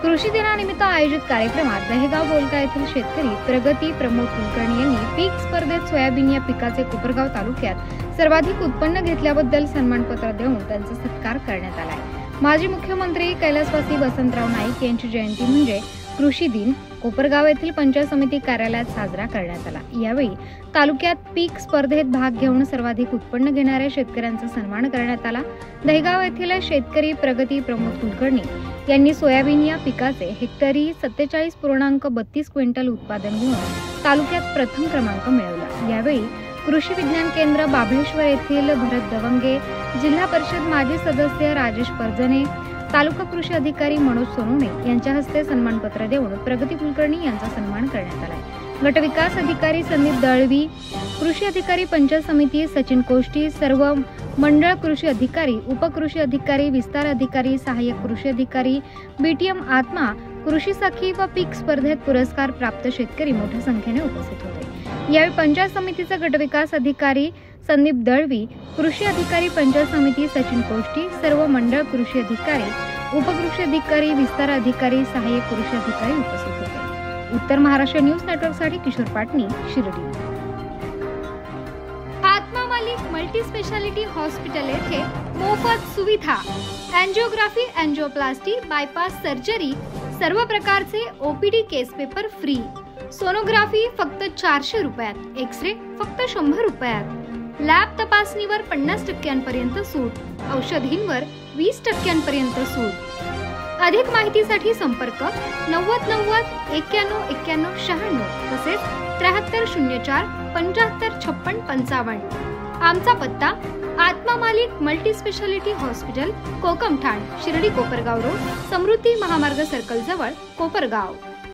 कृषी दिनानिमित्त आयोजित कार्यक्रमात दहेगाव बोलका येथील शेतकरी प्रगती प्रमोद कुलकर्णी यांनी पीक स्पर्धेत सोयाबीन या पिकाचे कोपरगाव तालुक्यात सर्वाधिक उत्पन्न घेतल्याबद्दल सन्मानपत्र देऊन त्यांचा सत्कार करण्यात आला आहे। माजी मुख्यमंत्री कैलासवासी वसंतराव नाईक यांची जयंती म्हणजे कृषी दिन कोपरगाव येथील पंचायत समिती कार्यालयात साजरा करण्यात आला। यावेळी तालुक्यात पीक स्पर्धेत भाग घेऊन सर्वाधिक उत्पन्न घेणाऱ्या शेतकऱ्यांचा सन्मान करण्यात आला। दहेगाव येथील शेतकरी प्रगती प्रमोद कुलकर्णी यांनी सोयाबीन या पिकाचे हेक्टरी 47.32 क्विंटल उत्पादन घेऊन तालुक्यात प्रथम क्रमांक मिळवला। यावेळी कृषी विज्ञान केंद्र बाभळेश्वर येथील भरत दवंगे, जिल्हा परिषद माजी सदस्य राजेश परजने, तालुका कृषी अधिकारी मनोज सोनवणे यांच्या हस्ते सन्मानपत्र देऊन प्रगती कुलकर्णी यांचा सन्मान करण्यात आला। गट विकास अधिकारी संदीप दळवी, कृषी अधिकारी पंचायत समिती सचिन कोष्टी, सर्व मंडळ कृषी अधिकारी, उपकृषी अधिकारी, विस्तार अधिकारी, सहाय्यक कृषी अधिकारी, बीटीएम आत्मा, कृषी सखी व पीक स्पर्धेत पुरस्कार प्राप्त शेतकरी मोठ्या संख्येने उपस्थित होते। यावेळी पंचायत समितीचे गट विकास अधिकारी संदीप दळवी, कृषी अधिकारी पंचायत समिती सचिन कोष्टी, सर्व मंडळ कृषी अधिकारी, उपकृषी अधिकारी, विस्तार अधिकारी, सहाय्यक कृषी अधिकारी उपस्थित होते। उत्तर महाराष्ट्र न्यूज नेटवर्कसाठी किशोर पाटणी, शिर्डी। आत्मा मालिक मल्टी स्पेशालिटी हॉस्पिटल येथे मोफत सुविधा, एंजिओग्राफी, एंजिओप्लास्टी, बायपास सर्जरी, सर्व प्रकारचे ओपीडी केस पेपर फ्री, सोनोग्राफी फक्त 400 रुपयात, एक्सरे फक्त 100 रुपयात, लॅब तपासणीवर 50% सूट, औषधींवर 20% सूट। अधिक माहितीसाठी संपर्क 90 90 91 91 96 तसेच 7304 75 56 55। आमचा पत्ता Atma Malik multi speciality hospital, Kokamthan, Shirdi Kopargaon road, Samruddhi Mahamarg circle जवळ, कोपरगाव।